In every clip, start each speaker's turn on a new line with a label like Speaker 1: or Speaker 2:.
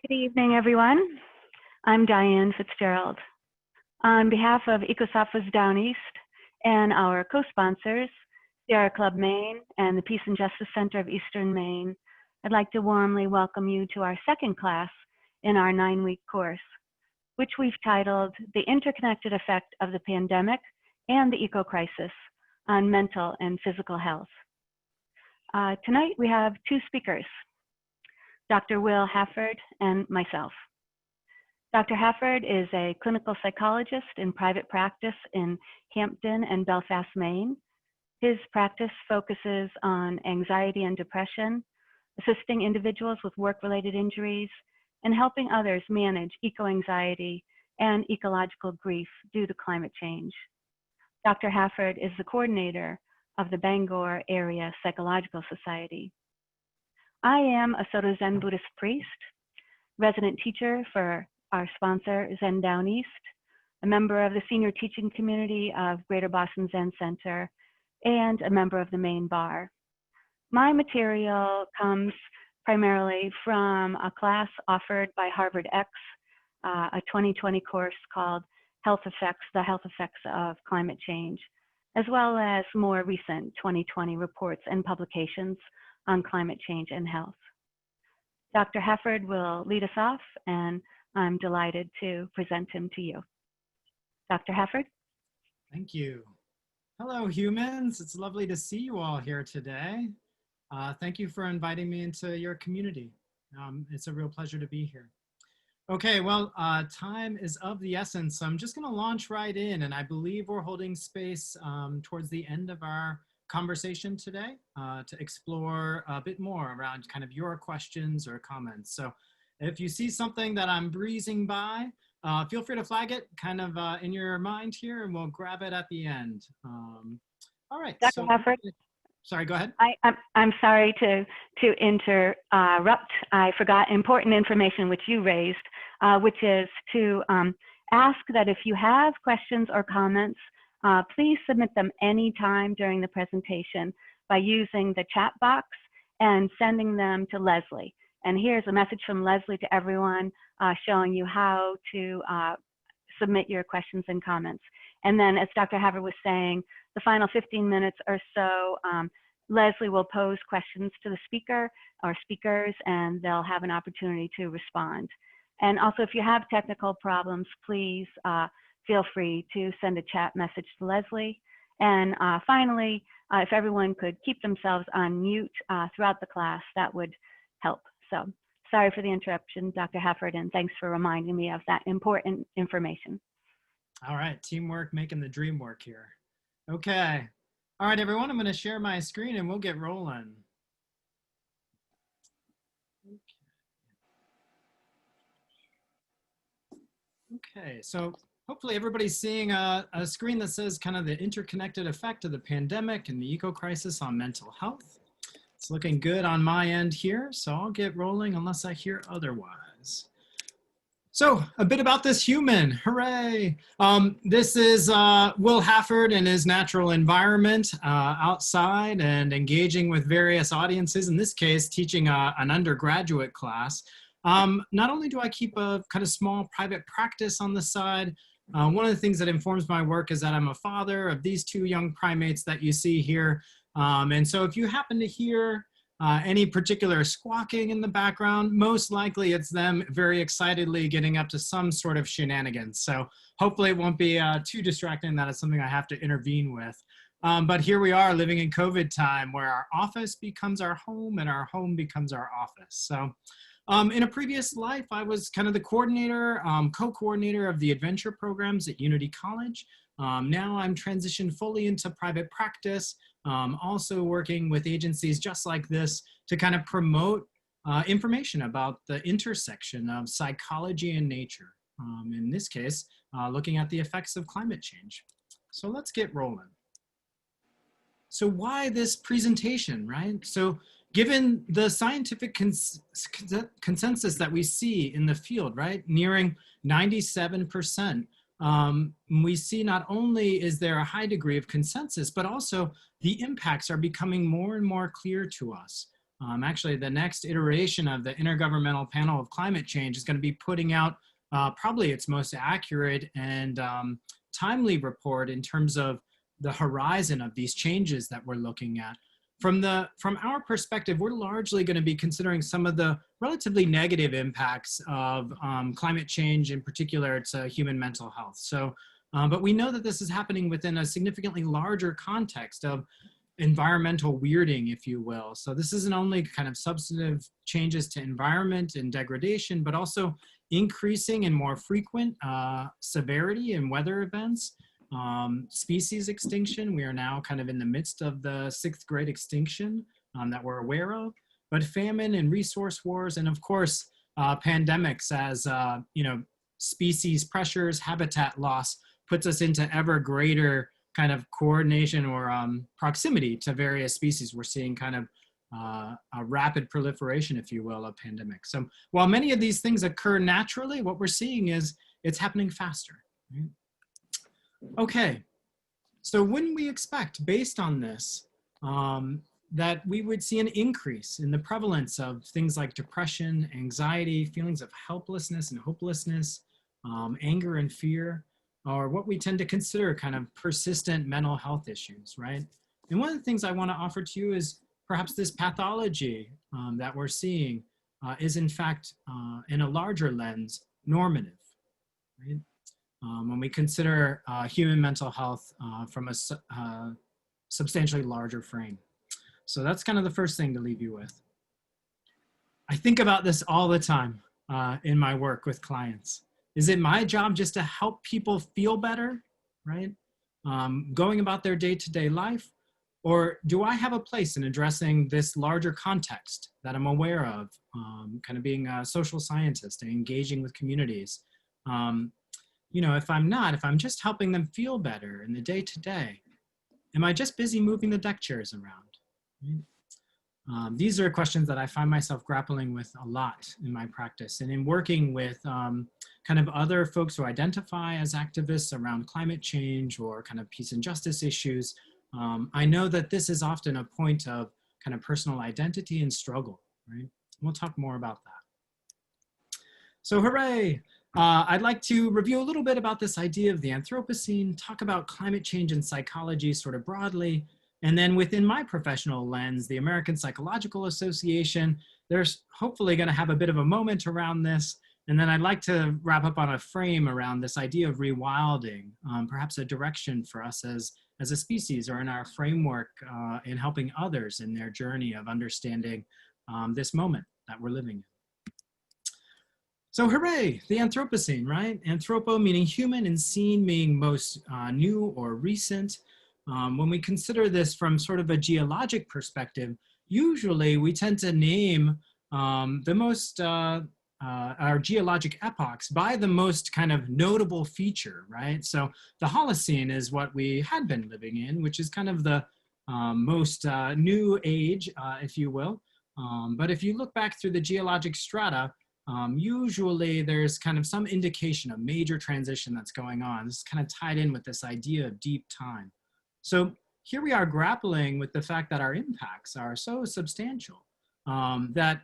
Speaker 1: Good evening, everyone. I'm Diane Fitzgerald. On behalf of EcoSoftware's Down East and our co-sponsors, Sierra Club Maine and the Peace and Justice Center of Eastern Maine, I'd like to warmly welcome you to our second class in our 9-week course, which we've titled The Interconnected Effect of the Pandemic and the Eco-Crisis on Mental and Physical Health. Tonight we have two speakers, Dr. Will Hafford and myself. Dr. Hafford is a clinical psychologist in private practice in Hampton and Belfast, Maine. His practice focuses on anxiety and depression, assisting individuals with work-related injuries, and helping others manage eco-anxiety and ecological grief due to climate change. Dr. Hafford is the coordinator of the Bangor Area Psychological Society. I am a Soto Zen Buddhist priest, resident teacher for our sponsor, Zen Down East, a member of the senior teaching community of Greater Boston Zen Center, and a member of the Maine Bar. My material comes primarily from a class offered by Harvard X, a 2020 course called The Health Effects of Climate Change, as well as more recent 2020 reports and publications on climate change and health. Dr. Hafford will lead us off, and I'm delighted to present him to you. Dr. Hafford?
Speaker 2: Thank you. Hello, humans. It's lovely to see you all here today. Thank you for inviting me into your community. It's a real pleasure to be here. Okay, well, time is of the essence, so I'm just gonna launch right in, and I believe we're holding space towards the end of our conversation today to explore a bit more around kind of your questions or comments. So if you see something that I'm breezing by, feel free to flag it kind of in your mind here, and we'll grab it at the end. All right.
Speaker 1: Dr. Hafford?
Speaker 2: Sorry, go ahead.
Speaker 1: I'm sorry to interrupt. I forgot important information which you raised, which is to ask that if you have questions or comments, please submit them anytime during the presentation by using the chat box and sending them to Leslie. And here's a message from Leslie to everyone showing you how to submit your questions and comments. And then, as Dr. Hafford was saying, the final 15 minutes or so, Leslie will pose questions to the speaker or speakers, and they'll have an opportunity to respond. And also, if you have technical problems, please feel free to send a chat message to Leslie. And finally, if everyone could keep themselves on mute throughout the class, that would help. So sorry for the interruption, Dr. Hafford, and thanks for reminding me of that important information.
Speaker 2: All right, teamwork making the dream work here. Okay. All right, everyone, I'm going to share my screen and we'll get rolling. Okay, so hopefully everybody's seeing a screen that says kind of the interconnected effect of the pandemic and the eco-crisis on mental health. It's looking good on my end here, so I'll get rolling unless I hear otherwise. So a bit about this human, hooray. This is Will Hafford in his natural environment outside and engaging with various audiences, in this case, teaching an undergraduate class. Not only do I keep a kind of small private practice on the side, one of the things that informs my work is that I'm a father of these two young primates that you see here. And so if you happen to hear any particular squawking in the background, most likely it's them very excitedly getting up to some sort of shenanigans. So hopefully it won't be too distracting that it's something I have to intervene with. But here we are living in COVID time where our office becomes our home and our home becomes our office. So in a previous life, I was kind of the coordinator, co-coordinator of the adventure programs at Unity College. Now I'm transitioned fully into private practice, also working with agencies just like this to kind of promote information about the intersection of psychology and nature. In this case, looking at the effects of climate change. So let's get rolling. So why this presentation, right? So given the scientific consensus that we see in the field, right, nearing 97%, we see not only is there a high degree of consensus, but also the impacts are becoming more and more clear to us. Actually, the next iteration of the Intergovernmental Panel of Climate Change is going to be putting out probably its most accurate and timely report in terms of the horizon of these changes that we're looking at. From our perspective, we're largely going to be considering some of the relatively negative impacts of climate change, in particular to human mental health. So, but we know that this is happening within a significantly larger context of environmental weirding, if you will. So this isn't only kind of substantive changes to environment and degradation, but also increasing and more frequent severity in weather events, species extinction. We are now kind of in the midst of the 6th great extinction that we're aware of, but famine and resource wars, and of course, pandemics as, species pressures, habitat loss puts us into ever greater kind of coordination or proximity to various species. We're seeing kind of a rapid proliferation, if you will, of pandemics. So while many of these things occur naturally, what we're seeing is it's happening faster. Right? Okay, so wouldn't we expect, based on this, that we would see an increase in the prevalence of things like depression, anxiety, feelings of helplessness and hopelessness, anger and fear, or what we tend to consider kind of persistent mental health issues, right? And one of the things I want to offer to you is perhaps this pathology that we're seeing is in fact, in a larger lens, normative, right? When we consider human mental health from a substantially larger frame. So that's kind of the first thing to leave you with. I think about this all the time in my work with clients. Is it my job just to help people feel better, right? Going about their day-to-day life? Or do I have a place in addressing this larger context that I'm aware of, kind of being a social scientist and engaging with communities? If I'm just helping them feel better in the day-to-day, am I just busy moving the deck chairs around? Right? These are questions that I find myself grappling with a lot in my practice, and in working with kind of other folks who identify as activists around climate change or kind of peace and justice issues. I know that this is often a point of kind of personal identity and struggle, right? We'll talk more about that. So hooray! I'd like to review a little bit about this idea of the Anthropocene, talk about climate change and psychology sort of broadly, and then within my professional lens, the American Psychological Association, there's hopefully going to have a bit of a moment around this. And then I'd like to wrap up on a frame around this idea of rewilding, perhaps a direction for us as a species or in our framework in helping others in their journey of understanding this moment that we're living in. So hooray, the Anthropocene, right? Anthropo meaning human and scene meaning most new or recent. When we consider this from sort of a geologic perspective, usually we tend to name the most, our geologic epochs by the most kind of notable feature, right? So the Holocene is what we had been living in, which is kind of the most new age, if you will. But if you look back through the geologic strata, usually there's kind of some indication of major transition that's going on. This is kind of tied in with this idea of deep time. So here we are grappling with the fact that our impacts are so substantial that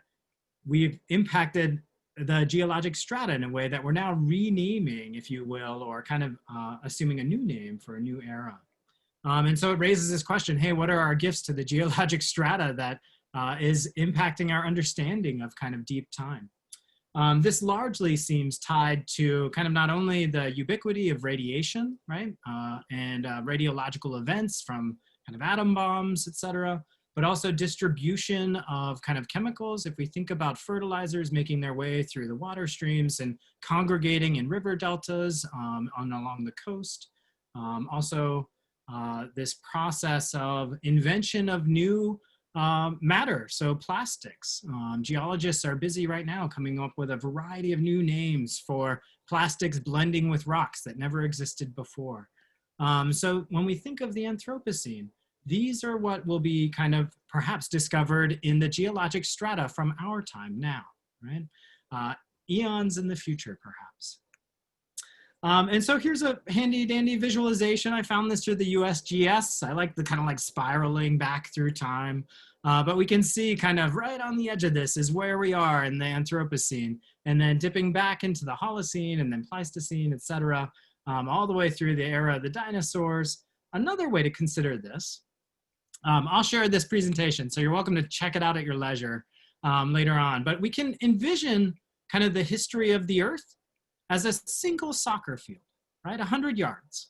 Speaker 2: we've impacted the geologic strata in a way that we're now renaming, if you will, or kind of assuming a new name for a new era. And so it raises this question, hey, what are our gifts to the geologic strata that is impacting our understanding of kind of deep time? This largely seems tied to kind of not only the ubiquity of radiation, right, and radiological events from kind of atom bombs, et cetera, but also distribution of kind of chemicals. If we think about fertilizers making their way through the water streams and congregating in river deltas along the coast. Also, this process of invention of new matter, so plastics. Geologists are busy right now coming up with a variety of new names for plastics blending with rocks that never existed before. So when we think of the Anthropocene, these are what will be kind of perhaps discovered in the geologic strata from our time now, right? Eons in the future, perhaps. And so here's a handy dandy visualization. I found this through the USGS. I like the kind of like spiraling back through time. But we can see kind of right on the edge of this is where we are in the Anthropocene, and then dipping back into the Holocene and then Pleistocene, et cetera, all the way through the era of the dinosaurs. Another way to consider this, I'll share this presentation, so you're welcome to check it out at your leisure later on. But we can envision kind of the history of the Earth as a single soccer field, right? 100 yards.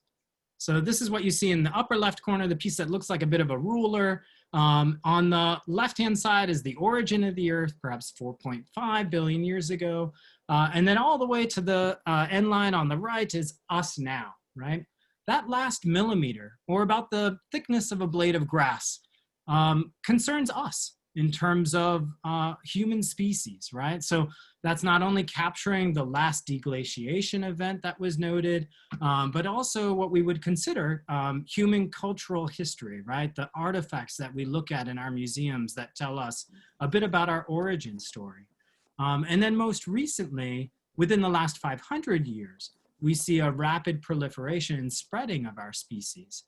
Speaker 2: So this is what you see in the upper left corner, the piece that looks like a bit of a ruler. On the left-hand side is the origin of the Earth, perhaps 4.5 billion years ago. And then all the way to the end line on the right is us now, right? That last millimeter, or about the thickness of a blade of grass, concerns us in terms of human species, right? So that's not only capturing the last deglaciation event that was noted, but also what we would consider human cultural history, right? The artifacts that we look at in our museums that tell us a bit about our origin story. And then most recently, within the last 500 years, we see a rapid proliferation and spreading of our species,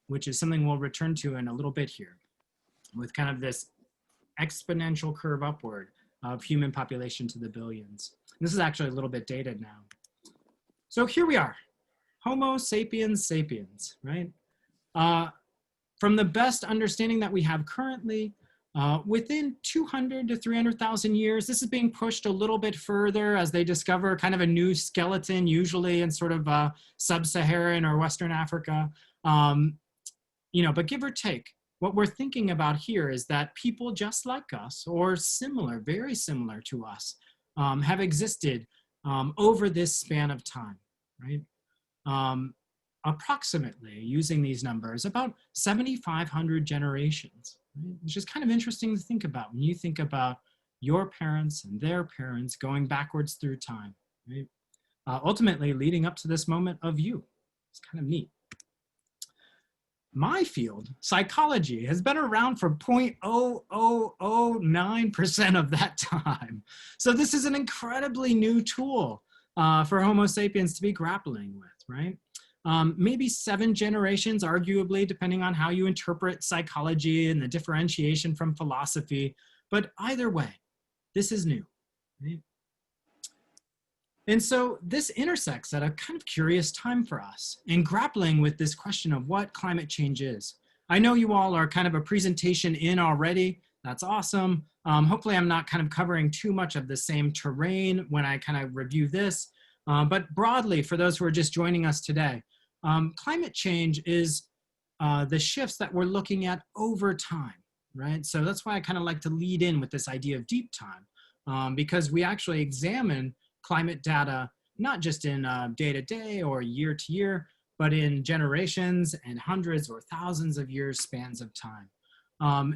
Speaker 2: which is something we'll return to in a little bit here, with kind of this exponential curve upward of human population to the billions. This is actually a little bit dated now. So here we are, Homo sapiens sapiens, right? From the best understanding that we have currently, within 200 to 300,000 years, this is being pushed a little bit further as they discover kind of a new skeleton, usually in sort of sub-Saharan or Western Africa. But give or take, what we're thinking about here is that people just like us, or similar, very similar to us, have existed over this span of time, right? Approximately, using these numbers, about 7,500 generations, right? Which is kind of interesting to think about when you think about your parents and their parents going backwards through time, right? Ultimately leading up to this moment of you. It's kind of neat. My field, psychology, has been around for 0.0009% of that time. So this is an incredibly new tool for Homo sapiens to be grappling with, right? Maybe 7 generations, arguably, depending on how you interpret psychology and the differentiation from philosophy. But either way, this is new, right? And so this intersects at a kind of curious time for us in grappling with this question of what climate change is. I know you all are kind of a presentation in already. That's awesome. Hopefully I'm not kind of covering too much of the same terrain when I kind of review this. But broadly, for those who are just joining us today, climate change is the shifts that we're looking at over time, right? So that's why I kind of like to lead in with this idea of deep time, because we actually examine climate data, not just in day to day or year to year, but in generations and hundreds or thousands of years spans of time.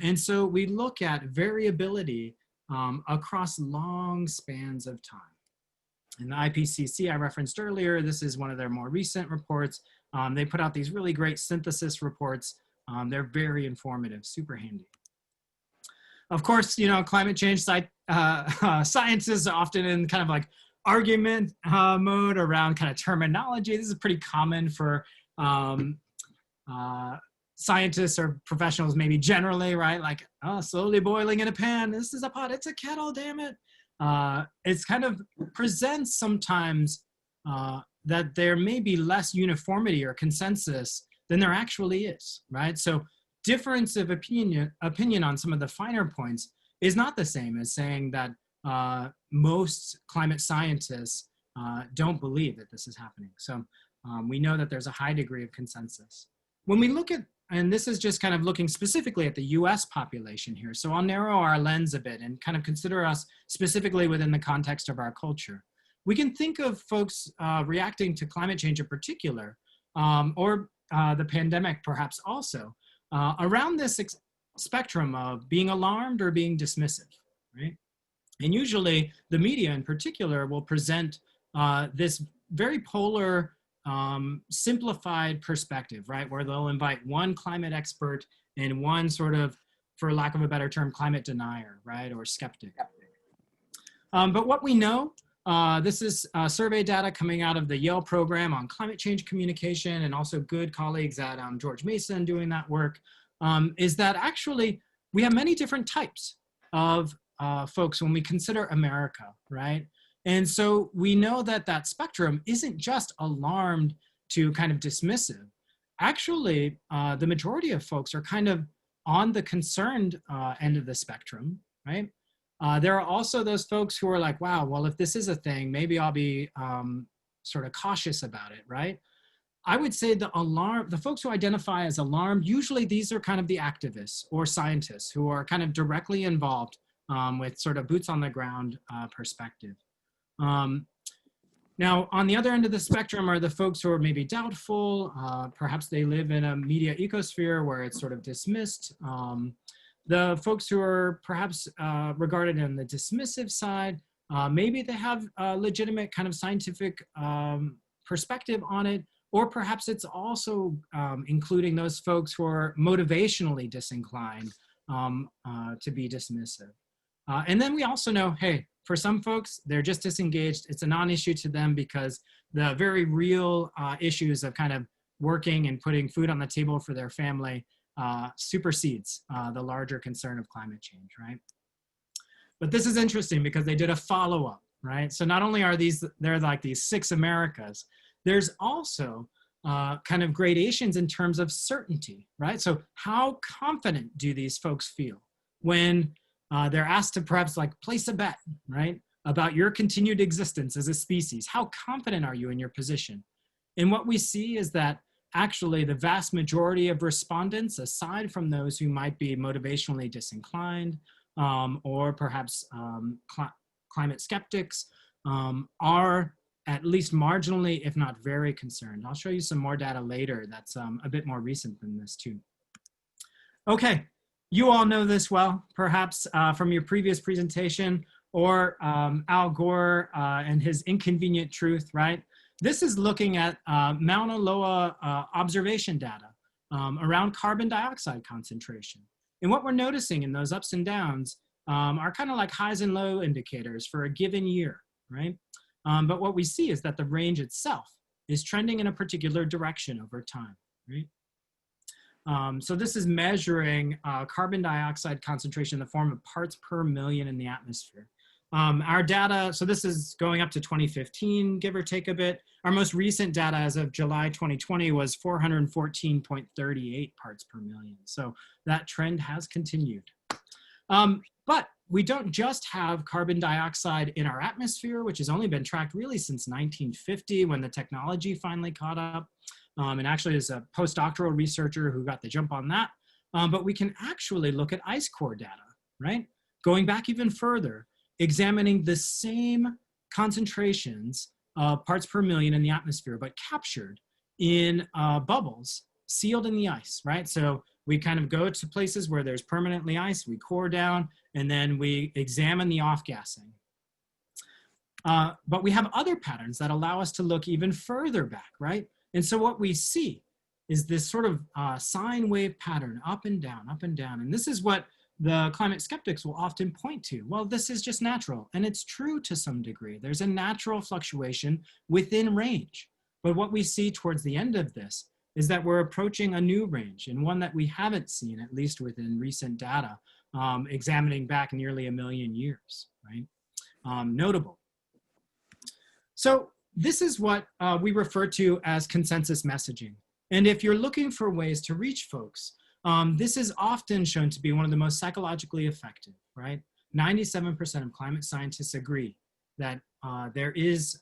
Speaker 2: And so we look at variability across long spans of time. In the IPCC I referenced earlier, this is one of their more recent reports. They put out these really great synthesis reports. They're very informative, super handy. Of course, climate change science is often in kind of like argument mode around kind of terminology. This is pretty common for scientists or professionals maybe generally, right? Like, oh, slowly boiling in a pan. This is a pot, it's a kettle, damn it. It's kind of presents sometimes that there may be less uniformity or consensus than there actually is, right? So difference of opinion on some of the finer points is not the same as saying that most climate scientists don't believe that this is happening. So we know that there's a high degree of consensus. When we look at, and this is just kind of looking specifically at the US population here, so I'll narrow our lens a bit and kind of consider us specifically within the context of our culture. We can think of folks reacting to climate change in particular, or the pandemic perhaps also, around this spectrum of being alarmed or being dismissive, right? And usually the media in particular will present this very polar, simplified perspective, right? Where they'll invite one climate expert and one sort of, for lack of a better term, climate denier, right? Or skeptic. But what we know This is survey data coming out of the Yale program on climate change communication, and also good colleagues at George Mason doing that work, is that actually we have many different types of folks when we consider America, right? And so we know that that spectrum isn't just alarmed to kind of dismissive. Actually, the majority of folks are kind of on the concerned end of the spectrum, right? There are also those folks who are like, wow, well, if this is a thing, maybe I'll be sort of cautious about it, right? I would say the folks who identify as alarmed, usually these are kind of the activists or scientists who are kind of directly involved with sort of boots on the ground perspective. Now, on the other end of the spectrum are the folks who are maybe doubtful. Perhaps they live in a media ecosphere where it's sort of dismissed. The folks who are perhaps regarded on the dismissive side, maybe they have a legitimate kind of scientific perspective on it, or perhaps it's also including those folks who are motivationally disinclined to be dismissive. And then we also know, hey, for some folks, they're just disengaged. It's a non-issue to them because the very real issues of kind of working and putting food on the table for their family supersedes the larger concern of climate change, right? But this is interesting because they did a follow-up, right? So not only are there like these 6 Americas, there's also kind of gradations in terms of certainty, right? So how confident do these folks feel when they're asked to perhaps like place a bet, right, about your continued existence as a species? How confident are you in your position? And what we see is that actually the vast majority of respondents, aside from those who might be motivationally disinclined or perhaps climate skeptics, are at least marginally, if not very concerned. I'll show you some more data later that's a bit more recent than this too. Okay, you all know this well, perhaps from your previous presentation, or Al Gore and his Inconvenient Truth, right? This is looking at Mauna Loa observation data around carbon dioxide concentration. And what we're noticing in those ups and downs are kind of like highs and low indicators for a given year, right? But what we see is that the range itself is trending in a particular direction over time, right? So this is measuring carbon dioxide concentration in the form of parts per million in the atmosphere. Our data, so this is going up to 2015, give or take a bit. Our most recent data as of July 2020 was 414.38 parts per million. So that trend has continued. But we don't just have carbon dioxide in our atmosphere, which has only been tracked really since 1950 when the technology finally caught up. And actually is a postdoctoral researcher who got the jump on that. But we can actually look at ice core data, right? Going back even further, examining the same concentrations of parts per million in the atmosphere, but captured in bubbles sealed in the ice, right? So we kind of go to places where there's permanently ice, we core down, and then we examine the off-gassing. But we have other patterns that allow us to look even further back, right? And so what we see is this sort of sine wave pattern, up and down, up and down. And this is what the climate skeptics will often point to. Well, this is just natural. And it's true to some degree. There's a natural fluctuation within range. But what we see towards the end of this is that we're approaching a new range, and one that we haven't seen, at least within recent data, examining back nearly 1 million years, right? Notable. So this is what we refer to as consensus messaging. And if you're looking for ways to reach folks, this is often shown to be one of the most psychologically effective, right? 97% of climate scientists agree that there is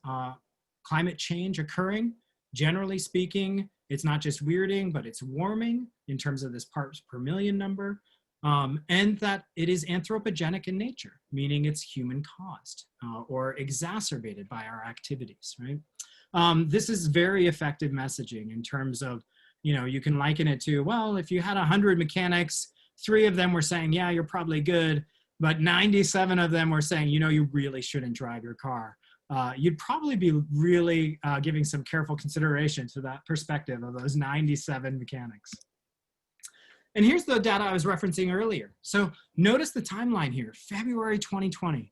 Speaker 2: climate change occurring. Generally speaking, it's not just weirding, but it's warming in terms of this parts per million number. And that it is anthropogenic in nature, meaning it's human caused or exacerbated by our activities, right? This is very effective messaging in terms of, you know, you can liken it to, well, if you had 100 mechanics, 3 of them were saying, yeah, you're probably good, but 97 of them were saying, you know, you really shouldn't drive your car. You'd probably be really giving some careful consideration to that perspective of those 97 mechanics. And here's the data I was referencing earlier. So notice the timeline here, February 2020.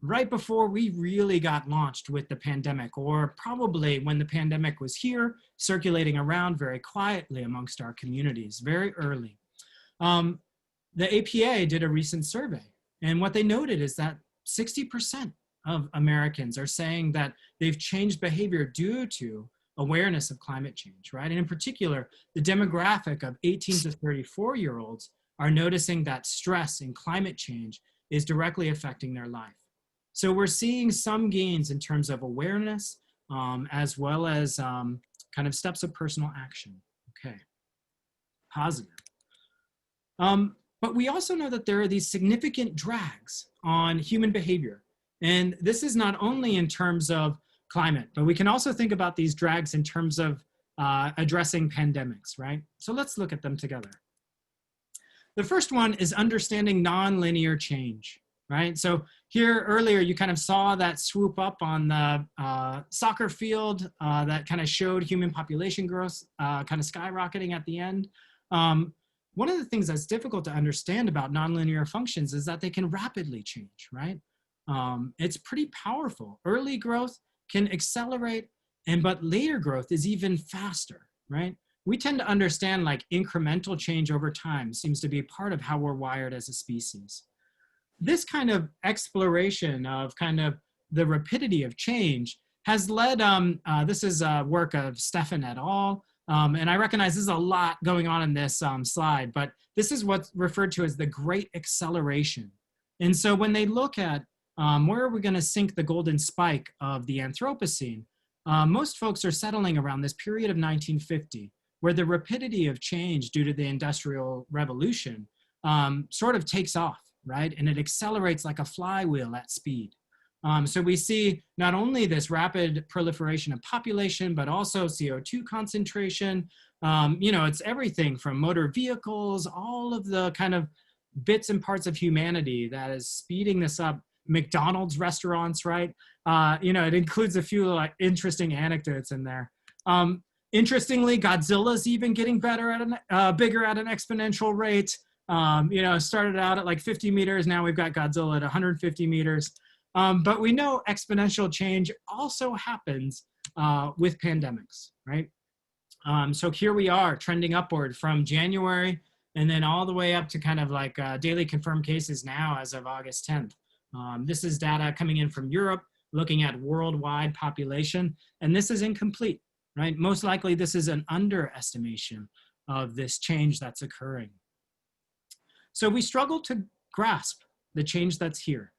Speaker 2: right before we really got launched with the pandemic, or probably when the pandemic was here, circulating around very quietly amongst our communities, very early. The APA did a recent survey, and what they noted is that 60% of Americans are saying that they've changed behavior due to awareness of climate change, right? And in particular, the demographic of 18 to 34-year-olds are noticing that stress and climate change is directly affecting their life. So we're seeing some gains in terms of awareness, as well as kind of steps of personal action. Okay, positive. But we also know that there are these significant drags on human behavior. And this is not only in terms of climate, but we can also think about these drags in terms of addressing pandemics, right? So let's look at them together. The first one is understanding nonlinear change, right? So here earlier, you kind of saw that swoop up on the soccer field that kind of showed human population growth kind of skyrocketing at the end. One of the things that's difficult to understand about nonlinear functions is that they can rapidly change, right? It's pretty powerful. Early growth can accelerate, but later growth is even faster, right? We tend to understand like incremental change over time seems to be part of how we're wired as a species. This kind of exploration of kind of the rapidity of change has led, this is work of Stefan et al. And I recognize there's a lot going on in this slide, but this is what's referred to as the great acceleration. And so when they look at where are we going to sink the golden spike of the Anthropocene, most folks are settling around this period of 1950, where the rapidity of change due to the Industrial Revolution sort of takes off, right? And it accelerates like a flywheel at speed. So we see not only this rapid proliferation of population, but also CO2 concentration. You know, it's everything from motor vehicles, all of the kind of bits and parts of humanity that is speeding this up. McDonald's restaurants, right? You know, it includes a few like interesting anecdotes in there. Interestingly, Godzilla's even getting better at bigger at an exponential rate. You know, it started out at like 50 meters. Now we've got Godzilla at 150 meters. But we know exponential change also happens with pandemics, right? So here we are trending upward from January and then all the way up to kind of like daily confirmed cases now as of August 10th. This is data coming in from Europe, looking at worldwide population, and this is incomplete, right? Most likely this is an underestimation of this change that's occurring. So we struggle to grasp the change that's here.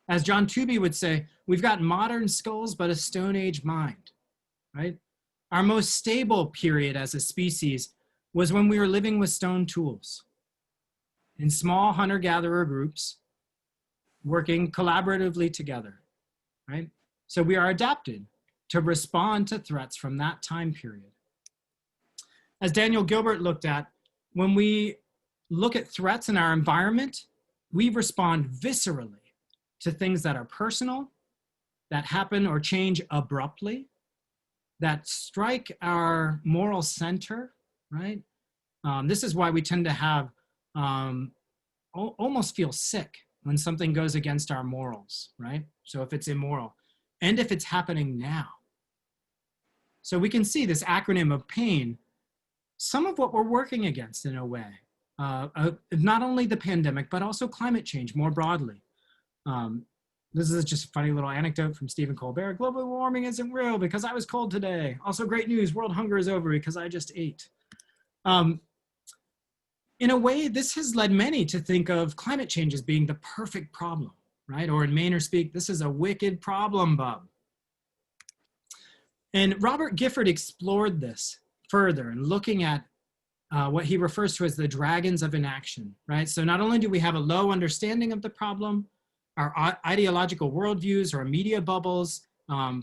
Speaker 2: As John Tooby would say, we've got modern skulls, but a Stone Age mind, right? Our most stable period as a species was when we were living with stone tools in small hunter-gatherer groups, working collaboratively together, right? So we are adapted to respond to threats from that time period. As Daniel Gilbert looked at, when we look at threats in our environment, we respond viscerally to things that are personal, that happen or change abruptly, that strike our moral center, right? This is why we tend to have, almost feel sick when something goes against our morals, right? So if it's immoral, and if it's happening now. So we can see this acronym of PAIN, some of what we're working against in a way, not only the pandemic, but also climate change more broadly. This is just a funny little anecdote from Stephen Colbert. Global warming isn't real because I was cold today. Also great news, world hunger is over because I just ate. In a way, this has led many to think of climate change as being the perfect problem, right? Or in Maynard speak, this is a wicked problem, bub. And Robert Gifford explored this further and looking at what he refers to as the dragons of inaction, right? So not only do we have a low understanding of the problem, our ideological worldviews or media bubbles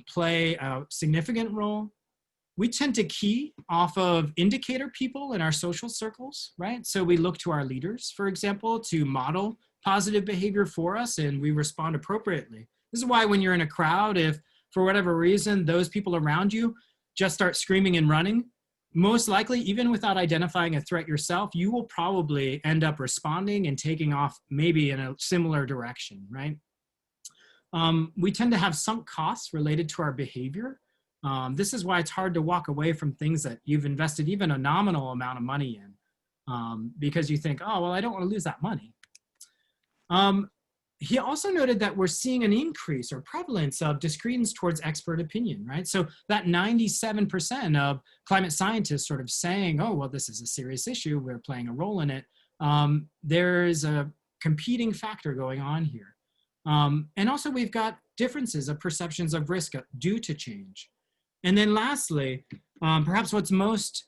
Speaker 2: play a significant role. We tend to key off of indicator people in our social circles, right? So we look to our leaders, for example, to model positive behavior for us, and we respond appropriately. This is why when you're in a crowd, if for whatever reason, those people around you just start screaming and running, most likely, even without identifying a threat yourself, you will probably end up responding and taking off maybe in a similar direction, right? We tend to have sunk costs related to our behavior. This is why it's hard to walk away from things that you've invested even a nominal amount of money in, because you think, oh, well, I don't want to lose that money. He also noted that we're seeing an increase or prevalence of discredence towards expert opinion, right? So that 97% of climate scientists sort of saying, oh, well, this is a serious issue, we're playing a role in it. There's a competing factor going on here. And also we've got differences of perceptions of risk due to change. And then lastly, perhaps what's most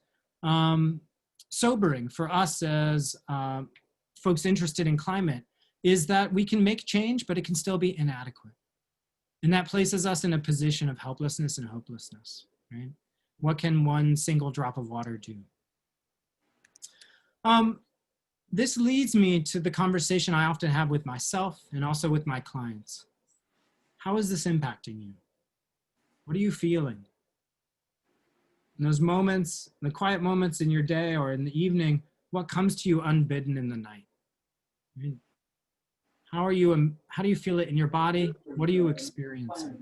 Speaker 2: sobering for us as folks interested in climate is that we can make change, but it can still be inadequate. And that places us in a position of helplessness and hopelessness, right? What can one single drop of water do? This leads me to the conversation I often have with myself and also with my clients. How is this impacting you? What are you feeling? In those moments, the quiet moments in your day or in the evening, what comes to you unbidden in the night? Right? How do you feel it in your body? What are you experiencing?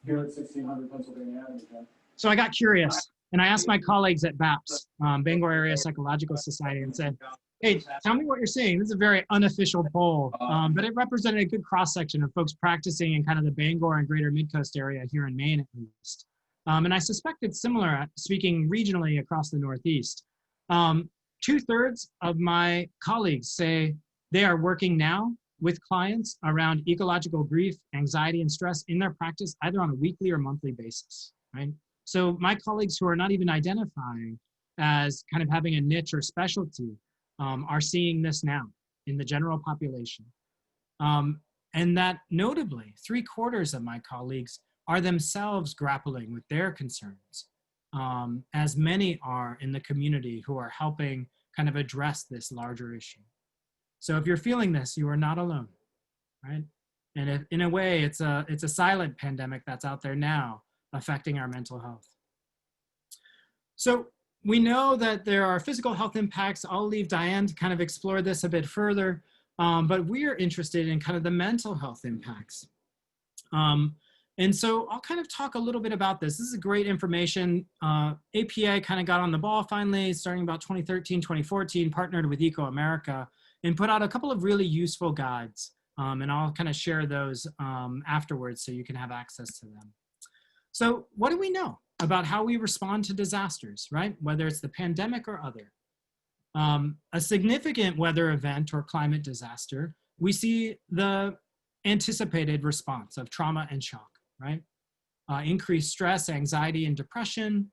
Speaker 3: Here at 1600 Pennsylvania Avenue.
Speaker 2: So I got curious and I asked my colleagues at BAPS, Bangor Area Psychological Society, and said, hey, tell me what you're seeing. This is a very unofficial poll, but it represented a good cross-section of folks practicing in kind of the Bangor and greater Midcoast area here in Maine, at least. And I suspect it's similar, speaking regionally across the Northeast. 2/3 of my colleagues say they are working now with clients around ecological grief, anxiety, and stress in their practice, either on a weekly or monthly basis, right? So my colleagues who are not even identifying as kind of having a niche or specialty are seeing this now in the general population. And that notably, 3/4 of my colleagues are themselves grappling with their concerns, as many are in the community who are helping kind of address this larger issue. So if you're feeling this, you are not alone, right? And if, in a way, it's a silent pandemic that's out there now affecting our mental health. So we know that there are physical health impacts. I'll leave Diane to kind of explore this a bit further, but we're interested in kind of the mental health impacts. And so I'll kind of talk a little bit about this. This is great information. APA kind of got on the ball finally, starting about 2013, 2014, partnered with Ecoamerica, and put out a couple of really useful guides. And I'll kind of share those afterwards so you can have access to them. So what do we know about how we respond to disasters, right? Whether it's the pandemic or other. A significant weather event or climate disaster, we see the anticipated response of trauma and shock, right? Increased stress, anxiety, and depression,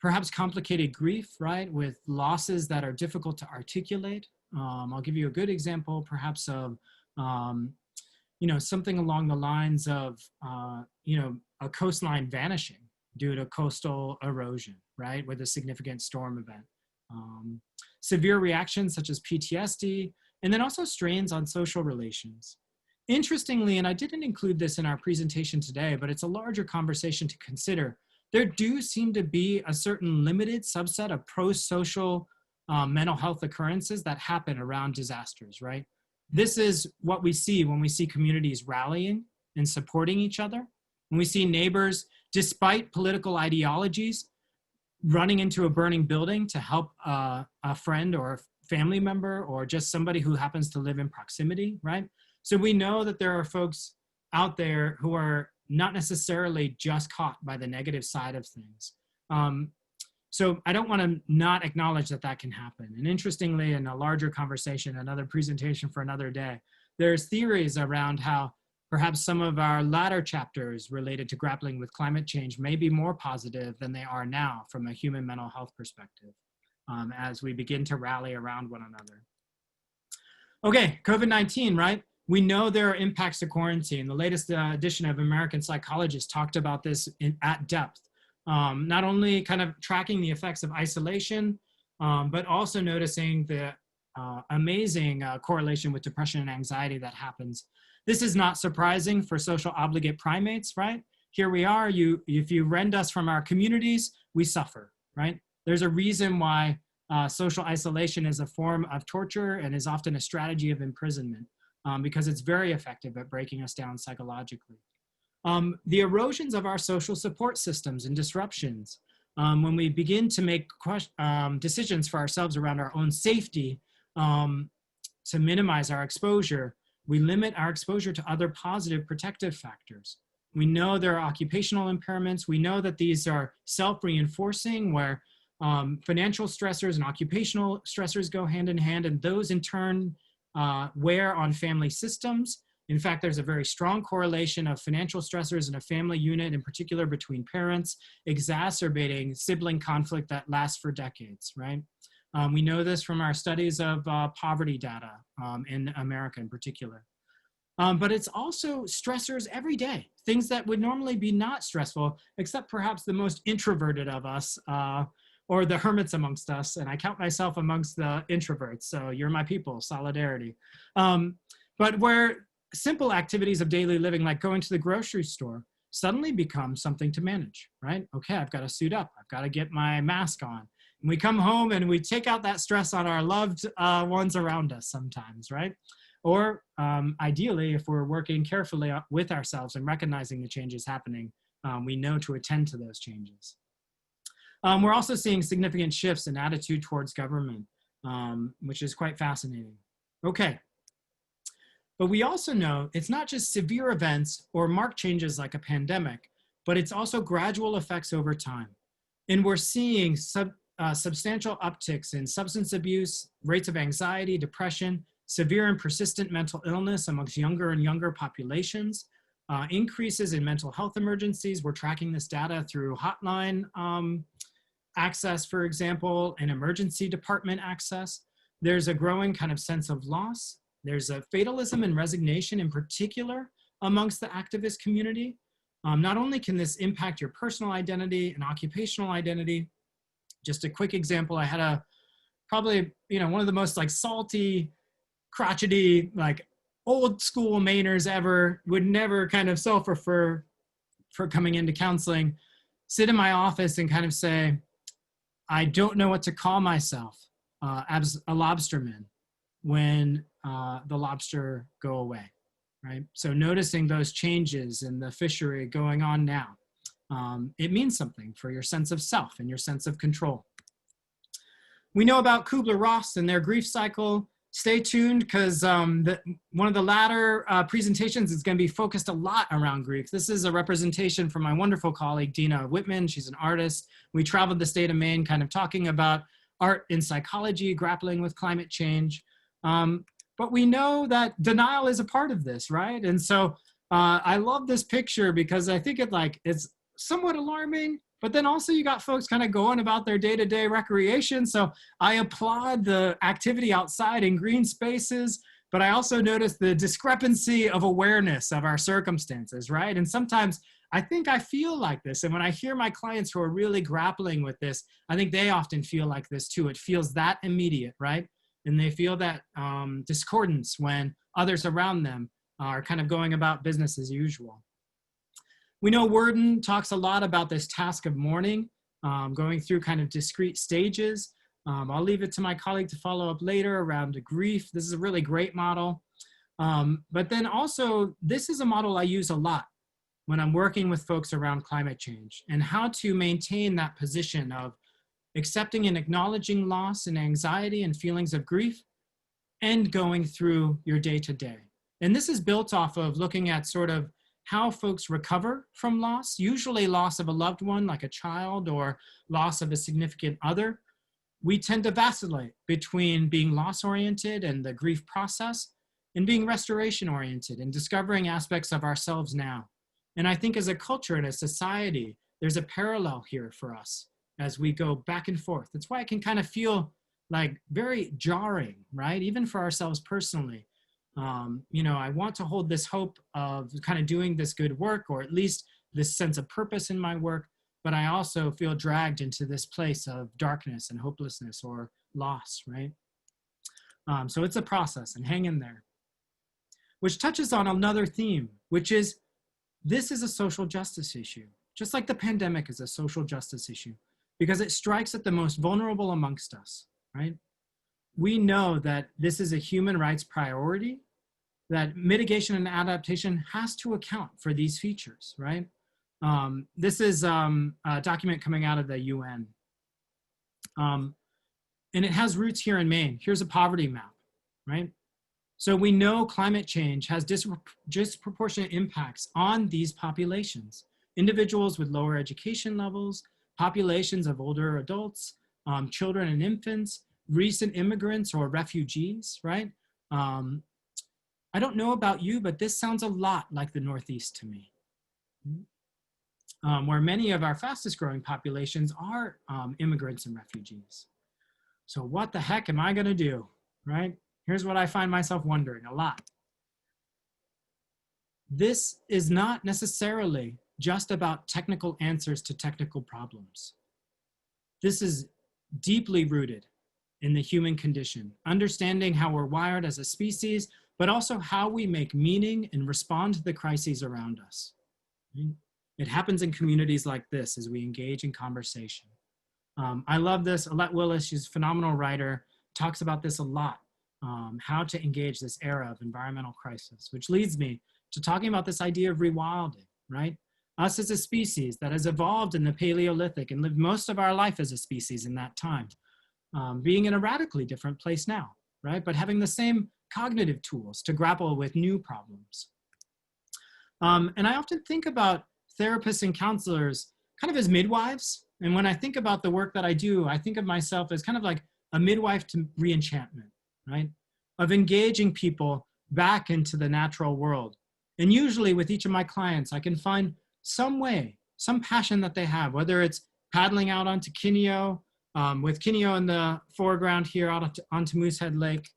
Speaker 2: perhaps complicated grief, right? With losses that are difficult to articulate. I'll give you a good example, perhaps of, something along the lines of, a coastline vanishing due to coastal erosion, right? With a significant storm event. Severe reactions such as PTSD, and then also strains on social relations. Interestingly, and I didn't include this in our presentation today, but it's a larger conversation to consider, there do seem to be a certain limited subset of pro-social mental health occurrences that happen around disasters, right? This is what we see when we see communities rallying and supporting each other. When we see neighbors, despite political ideologies, running into a burning building to help a friend or a family member or just somebody who happens to live in proximity, right? So we know that there are folks out there who are not necessarily just caught by the negative side of things. So I don't want to not acknowledge that that can happen. And interestingly, in a larger conversation, another presentation for another day, there's theories around how perhaps some of our latter chapters related to grappling with climate change may be more positive than they are now from a human mental health perspective, as we begin to rally around one another. Okay, COVID-19, right? We know there are impacts to quarantine. The latest edition of American Psychologist talked about this at depth. Not only kind of tracking the effects of isolation, but also noticing the amazing correlation with depression and anxiety that happens. This is not surprising for social obligate primates, right? Here we are, if you rend us from our communities, we suffer, right? There's a reason why social isolation is a form of torture and is often a strategy of imprisonment. because it's very effective at breaking us down psychologically. The erosions of our social support systems and disruptions, when we begin to make decisions for ourselves around our own safety to minimize our exposure, we limit our exposure to other positive protective factors. We know there are occupational impairments. We know that these are self-reinforcing, where financial stressors and occupational stressors go hand in hand, and those in turn wear on family systems. In fact, there's a very strong correlation of financial stressors in a family unit, in particular between parents, exacerbating sibling conflict that lasts for decades, right? We know this from our studies of poverty data in America in particular. But it's also stressors every day, things that would normally be not stressful, except perhaps the most introverted of us, or the hermits amongst us, and I count myself amongst the introverts, so you're my people, solidarity. But where simple activities of daily living, like going to the grocery store, suddenly become something to manage, right? Okay, I've got to suit up, I've got to get my mask on. And we come home and we take out that stress on our loved ones around us sometimes, right? Or ideally, if we're working carefully with ourselves and recognizing the changes happening, we know to attend to those changes. We're also seeing significant shifts in attitude towards government, which is quite fascinating. Okay, but we also know it's not just severe events or marked changes like a pandemic, but it's also gradual effects over time. And we're seeing substantial upticks in substance abuse, rates of anxiety, depression, severe and persistent mental illness amongst younger and younger populations, increases in mental health emergencies. We're tracking this data through hotline access, for example, and emergency department access. There's a growing kind of sense of loss. There's a fatalism and resignation in particular amongst the activist community. Not only can this impact your personal identity and occupational identity, just a quick example, I had probably, one of the most like salty, crotchety, like old school Mainers ever, would never kind of self-refer for coming into counseling, sit in my office and kind of say, I don't know what to call myself as a lobsterman when the lobster go away, right? So noticing those changes in the fishery going on now, it means something for your sense of self and your sense of control. We know about Kubler-Ross and their grief cycle. Stay tuned, because one of the latter presentations is going to be focused a lot around grief. This is a representation from my wonderful colleague, Dina Whitman. She's an artist. We traveled the state of Maine kind of talking about art in psychology, grappling with climate change. But we know that denial is a part of this, right? And so I love this picture because I think it's somewhat alarming, but then also you got folks kind of going about their day-to-day recreation. So I applaud the activity outside in green spaces, but I also notice the discrepancy of awareness of our circumstances, right? And sometimes I think I feel like this. And when I hear my clients who are really grappling with this, I think they often feel like this too. It feels that immediate, right? And they feel that discordance when others around them are kind of going about business as usual. We know Worden talks a lot about this task of mourning, going through kind of discrete stages. I'll leave it to my colleague to follow up later around grief. This is a really great model. But then also, this is a model I use a lot when I'm working with folks around climate change and how to maintain that position of accepting and acknowledging loss and anxiety and feelings of grief and going through your day-to-day. And this is built off of looking at sort of how folks recover from loss, usually loss of a loved one like a child or loss of a significant other. We tend to vacillate between being loss-oriented and the grief process and being restoration-oriented and discovering aspects of ourselves now. And I think as a culture and a society, there's a parallel here for us as we go back and forth. That's why it can kind of feel like very jarring, right? Even for ourselves personally. I want to hold this hope of kind of doing this good work, or at least this sense of purpose in my work, but I also feel dragged into this place of darkness and hopelessness or loss, right? So it's a process, and hang in there. Which touches on another theme, which is this is a social justice issue, just like the pandemic is a social justice issue, because it strikes at the most vulnerable amongst us, right? We know that this is a human rights priority, that mitigation and adaptation has to account for these features, right? This is a document coming out of the UN. And it has roots here in Maine. Here's a poverty map, right? So we know climate change has disproportionate impacts on these populations. Individuals with lower education levels, populations of older adults, children and infants, recent immigrants or refugees, right? I don't know about you, but this sounds a lot like the Northeast to me, where many of our fastest growing populations are immigrants and refugees. So what the heck am I gonna do, right? Here's what I find myself wondering a lot. This is not necessarily just about technical answers to technical problems. This is deeply rooted in the human condition, understanding how we're wired as a species, but also how we make meaning and respond to the crises around us. It happens in communities like this as we engage in conversation. I love this. Alette Willis, she's a phenomenal writer, talks about this a lot, how to engage this era of environmental crisis, which leads me to talking about this idea of rewilding, right? Us as a species that has evolved in the Paleolithic and lived most of our life as a species in that time, being in a radically different place now, right? But having the same cognitive tools to grapple with new problems. And I often think about therapists and counselors kind of as midwives. And when I think about the work that I do, I think of myself as kind of like a midwife to re-enchantment, right? Of engaging people back into the natural world. And usually with each of my clients, I can find some way, some passion that they have, whether it's paddling out onto Kineo, with Kineo in the foreground here out onto Moosehead Lake,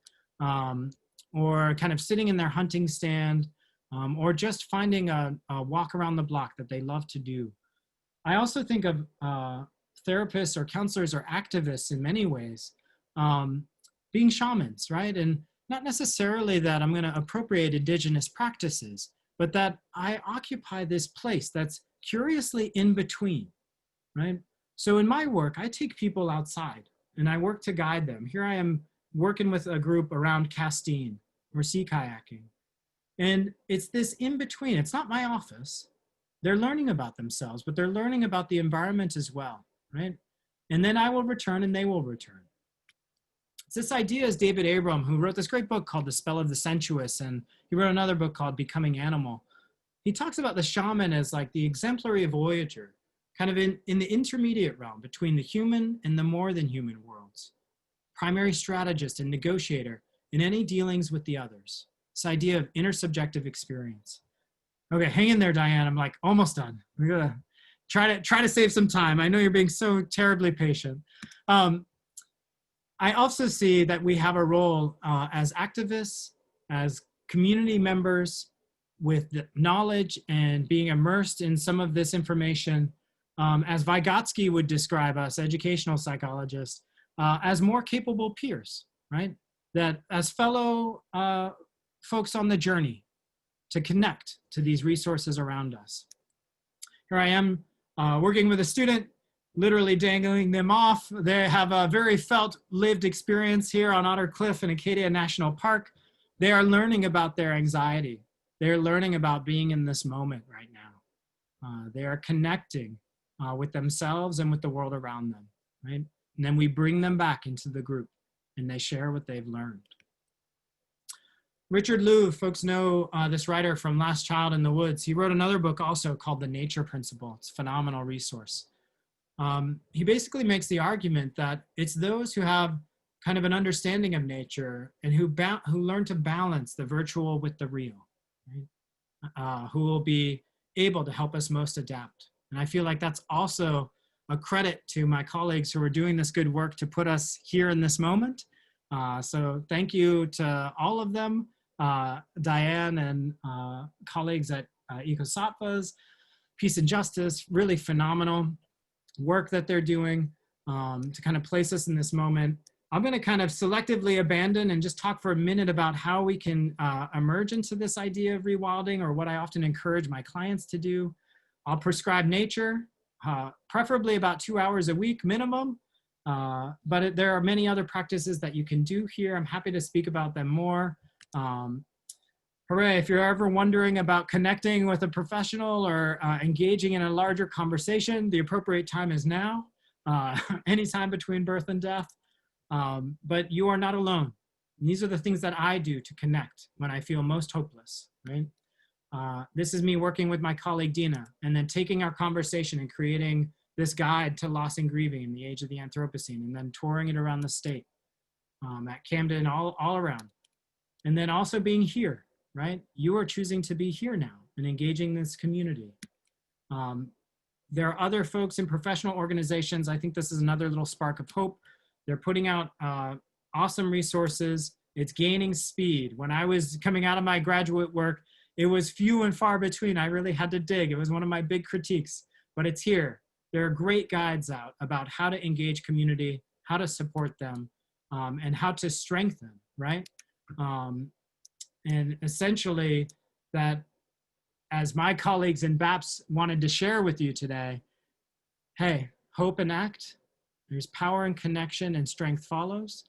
Speaker 2: or kind of sitting in their hunting stand, or just finding a walk around the block that they love to do. I also think of therapists or counselors or activists in many ways being shamans, right? And not necessarily that I'm going to appropriate indigenous practices, but that I occupy this place that's curiously in between, right? So in my work, I take people outside and I work to guide them. Here I am working with a group around Castine or sea kayaking. And it's this in between. It's not my office. They're learning about themselves, but they're learning about the environment as well, right? And then I will return and they will return. It's this idea is David Abram, who wrote this great book called The Spell of the Sensuous, and he wrote another book called Becoming Animal. He talks about the shaman as like the exemplary voyager, kind of in the intermediate realm between the human and the more than human worlds. Primary strategist and negotiator in any dealings with the others. This idea of intersubjective experience. Okay, hang in there, Diane. I'm like almost done. We're gonna try to save some time. I know you're being so terribly patient. I also see that we have a role as activists, as community members with the knowledge and being immersed in some of this information, as Vygotsky would describe us, educational psychologists, as more capable peers, right? That as fellow folks on the journey to connect to these resources around us. Here I am working with a student, literally dangling them off. They have a very felt lived experience here on Otter Cliff in Acadia National Park. They are learning about their anxiety. They're learning about being in this moment right now. They are connecting with themselves and with the world around them, right? And then we bring them back into the group and they share what they've learned. Richard Louv, folks know this writer from Last Child in the Woods. He wrote another book also called The Nature Principle. It's a phenomenal resource. He basically makes the argument that it's those who have kind of an understanding of nature and who learn to balance the virtual with the real, right? Who will be able to help us most adapt. And I feel like that's also a credit to my colleagues who are doing this good work to put us here in this moment. So thank you to all of them, Diane and colleagues at Ecosattva's, Peace and Justice, really phenomenal work that they're doing to kind of place us in this moment. I'm going to kind of selectively abandon and just talk for a minute about how we can emerge into this idea of rewilding, or what I often encourage my clients to do. I'll prescribe nature, preferably about 2 hours a week minimum, but there are many other practices that you can do here. I'm happy to speak about them more. hooray, if you're ever wondering about connecting with a professional or engaging in a larger conversation, the appropriate time is now, anytime between birth and death. But you are not alone. And these are the things that I do to connect when I feel most hopeless, right? This is me working with my colleague Dina, and then taking our conversation and creating this guide to loss and grieving in the age of the Anthropocene, and then touring it around the state, at Camden, all around. And then also being here, right? You are choosing to be here now and engaging this community. There are other folks in professional organizations. I think this is another little spark of hope. They're putting out awesome resources. It's gaining speed. When I was coming out of my graduate work, it was few and far between. I really had to dig. It was one of my big critiques, but it's here. There are great guides out about how to engage community, how to support them, and how to strengthen, right? And essentially that, as my colleagues in BAPS wanted to share with you today, hey, hope and act. There's power and connection, and strength follows.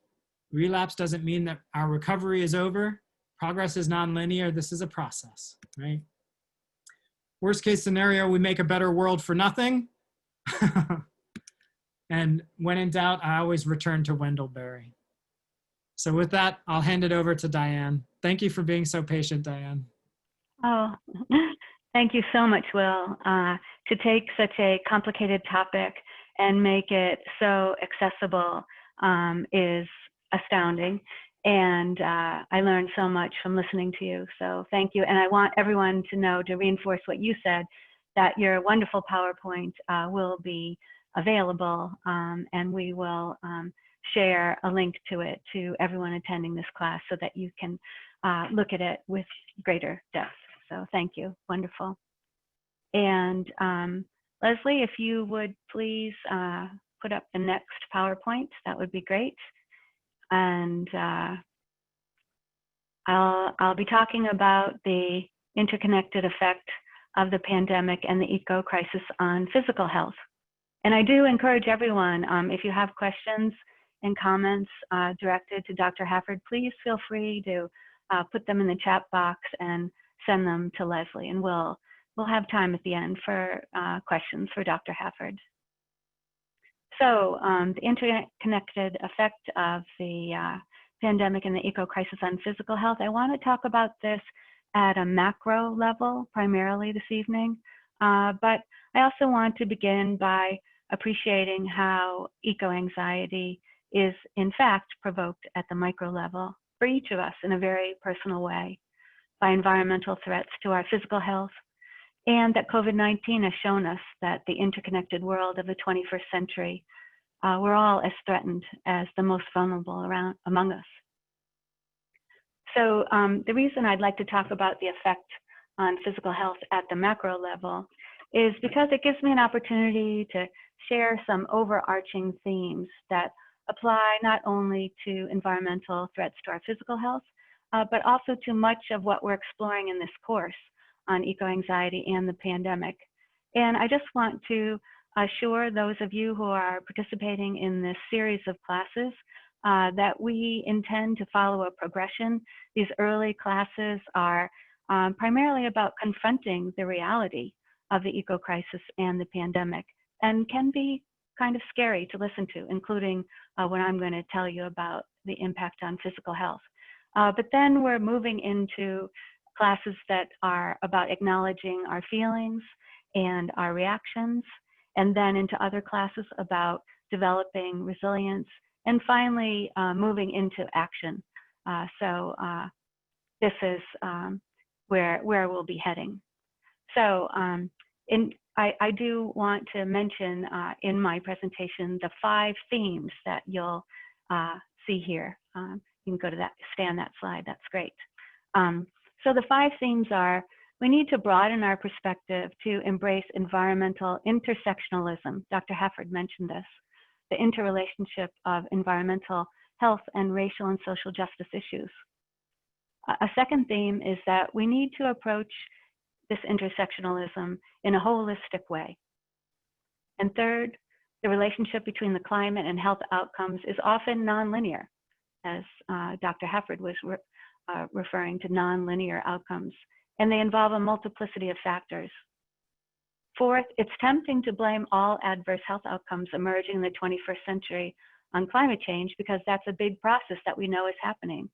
Speaker 2: Relapse doesn't mean that our recovery is over. Progress is nonlinear. This is a process, right? Worst case scenario, we make a better world for nothing. And when in doubt, I always return to Wendell Berry. So with that, I'll hand it over to Diane. Thank you for being so patient, Diane.
Speaker 1: Oh, thank you so much, Will. To take such a complicated topic and make it so accessible is astounding. And I learned so much from listening to you. So thank you. And I want everyone to know, to reinforce what you said, that your wonderful PowerPoint will be available, and we will share a link to it to everyone attending this class so that you can look at it with greater depth. So thank you, wonderful. And Leslie, if you would please put up the next PowerPoint, that would be great. And I'll be talking about the interconnected effect of the pandemic and the eco crisis on physical health. And I do encourage everyone, if you have questions and comments directed to Dr. Hafford, please feel free to put them in the chat box and send them to Leslie, and we'll have time at the end for questions for Dr. Hafford. So the interconnected effect of the pandemic and the eco crisis on physical health. I want to talk about this at a macro level primarily this evening, but I also want to begin by appreciating how eco-anxiety is in fact provoked at the micro level for each of us in a very personal way by environmental threats to our physical health, and that COVID-19 has shown us that the interconnected world of the 21st century, we're all as threatened as the most vulnerable among us. So the reason I'd like to talk about the effect on physical health at the macro level is because it gives me an opportunity to share some overarching themes that apply not only to environmental threats to our physical health, but also to much of what we're exploring in this course on eco-anxiety and the pandemic. And I just want to assure those of you who are participating in this series of classes that we intend to follow a progression. These early classes are primarily about confronting the reality of the eco crisis and the pandemic, and can be kind of scary to listen to, including what I'm going to tell you about the impact on physical health. But then we're moving into classes that are about acknowledging our feelings and our reactions, and then into other classes about developing resilience, and finally moving into action. So this is where we'll be heading. So I do want to mention in my presentation the 5 themes that you'll see here. You can go to that, stay on that slide, that's great. So the 5 themes are: we need to broaden our perspective to embrace environmental intersectionalism. Dr. Hafford mentioned this, the interrelationship of environmental health and racial and social justice issues. A second theme is that we need to approach this intersectionalism in a holistic way. And third, the relationship between the climate and health outcomes is often nonlinear, as Dr. Hafford was referring to nonlinear outcomes, and they involve a multiplicity of factors. Fourth, it's tempting to blame all adverse health outcomes emerging in the 21st century on climate change because that's a big process that we know is happening.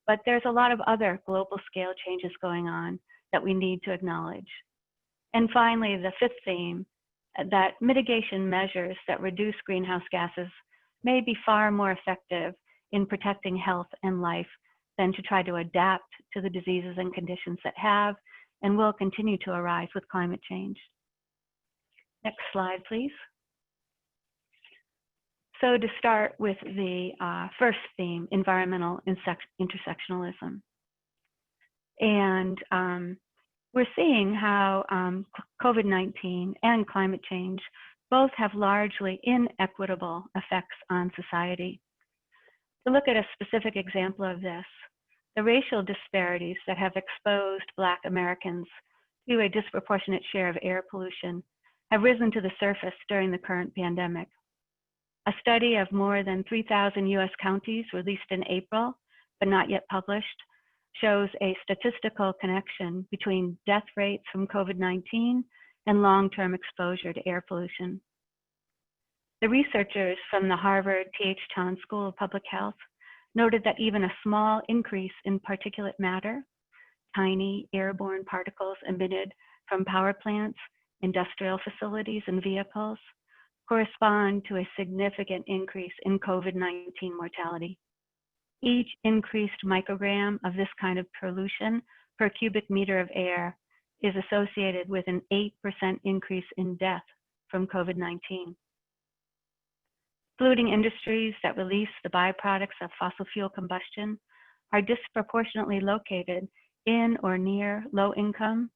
Speaker 1: But there's a lot of other global scale changes going on that we need to acknowledge. And finally, the fifth theme, that mitigation measures that reduce greenhouse gases may be far more effective in protecting health and life than to try to adapt to the diseases and conditions that have and will continue to arise with climate change. Next slide, please. So to start with the first theme, environmental intersectionalism. And we're seeing how COVID-19 and climate change both have largely inequitable effects on society. To look at a specific example of this, the racial disparities that have exposed Black Americans to a disproportionate share of air pollution have risen to the surface during the current pandemic. A study of more than 3,000 US counties released in April, but not yet published, shows a statistical connection between death rates from COVID-19 and long-term exposure to air pollution. The researchers from the Harvard T.H. Chan School of Public Health noted that even a small increase in particulate matter, tiny airborne particles emitted from power plants, industrial facilities, and vehicles, correspond to a significant increase in COVID-19 mortality. Each increased microgram of this kind of pollution per cubic meter of air is associated with an 8% increase in death from COVID-19. Polluting industries that release the byproducts of fossil fuel combustion are disproportionately located in or near low-income,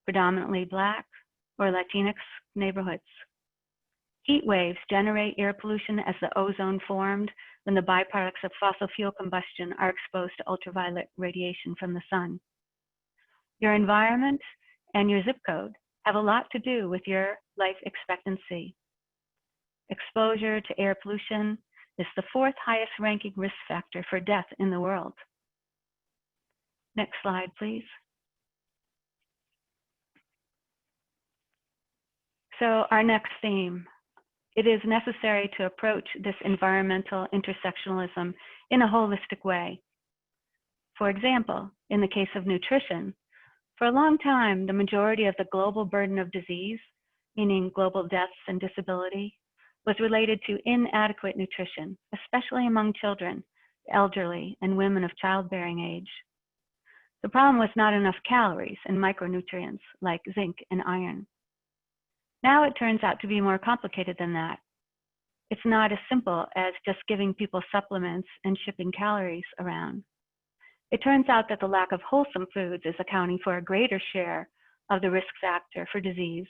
Speaker 1: predominantly Black or Latinx neighborhoods. Heat waves generate air pollution as the ozone formed when the byproducts of fossil fuel combustion are exposed to ultraviolet radiation from the sun. Your environment and your zip code have a lot to do with your life expectancy. Exposure to air pollution is the fourth highest ranking risk factor for death in the world. Next slide, please. So our next theme, it is necessary to approach this environmental intersectionalism in a holistic way. For example, in the case of nutrition, for a long time, the majority of the global burden of disease, meaning global deaths and disability, was related to inadequate nutrition, especially among children, elderly, and women of childbearing age. The problem was not enough calories and micronutrients like zinc and iron. Now it turns out to be more complicated than that. It's not as simple as just giving people supplements and shipping calories around. It turns out that the lack of wholesome foods is accounting for a greater share of the risk factor for disease.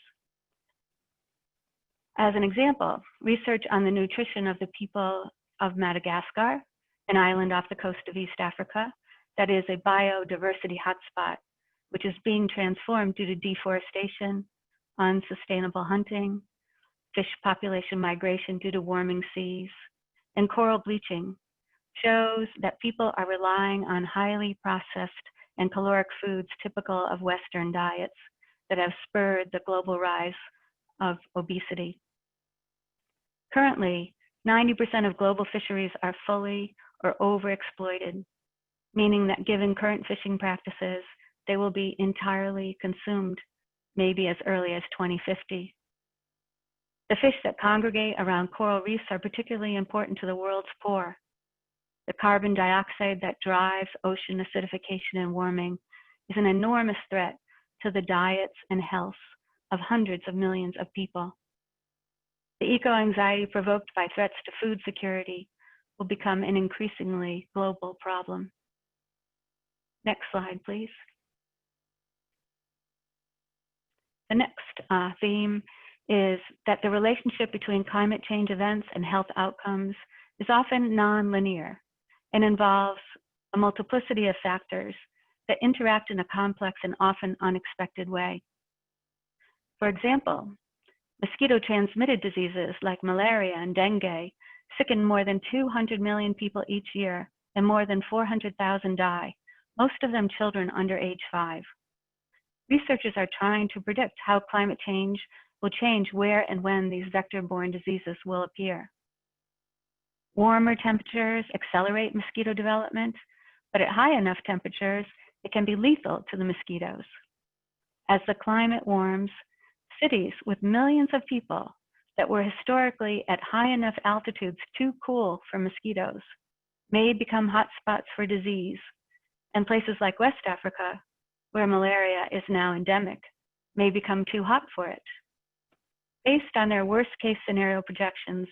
Speaker 1: As an example, research on the nutrition of the people of Madagascar, an island off the coast of East Africa, that is a biodiversity hotspot, which is being transformed due to deforestation, unsustainable hunting, fish population migration due to warming seas, and coral bleaching, shows that people are relying on highly processed and caloric foods typical of Western diets that have spurred the global rise of obesity. Currently, 90% of global fisheries are fully or overexploited, meaning that given current fishing practices, they will be entirely consumed, maybe as early as 2050. The fish that congregate around coral reefs are particularly important to the world's poor. The carbon dioxide that drives ocean acidification and warming is an enormous threat to the diets and health of hundreds of millions of people. The eco-anxiety provoked by threats to food security will become an increasingly global problem. Next slide, please. The next theme is that the relationship between climate change events and health outcomes is often nonlinear and involves a multiplicity of factors that interact in a complex and often unexpected way. For example, mosquito-transmitted diseases like malaria and dengue sicken more than 200 million people each year, and more than 400,000 die, most of them children under age 5. Researchers are trying to predict how climate change will change where and when these vector-borne diseases will appear. Warmer temperatures accelerate mosquito development, but at high enough temperatures, it can be lethal to the mosquitoes. As the climate warms, cities with millions of people that were historically at high enough altitudes too cool for mosquitoes may become hotspots for disease, and places like West Africa, where malaria is now endemic, may become too hot for it. Based on their worst-case scenario projections,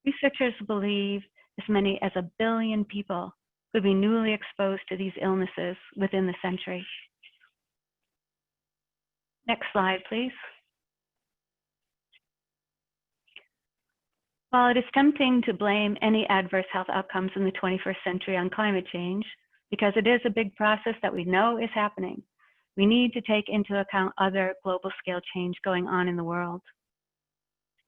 Speaker 1: researchers believe as many as 1 billion people could be newly exposed to these illnesses within the century. Next slide, please. While it is tempting to blame any adverse health outcomes in the 21st century on climate change, because it is a big process that we know is happening, we need to take into account other global scale change going on in the world.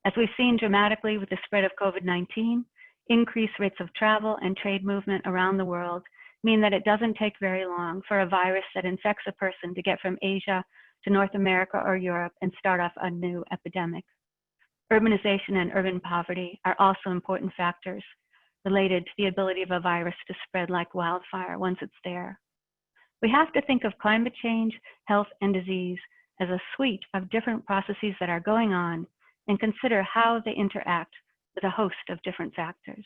Speaker 1: As we've seen dramatically with the spread of COVID-19, increased rates of travel and trade movement around the world mean that it doesn't take very long for a virus that infects a person to get from Asia to North America or Europe and start off a new epidemic. Urbanization and urban poverty are also important factors related to the ability of a virus to spread like wildfire once it's there. We have to think of climate change, health, and disease as a suite of different processes that are going on and consider how they interact with a host of different factors.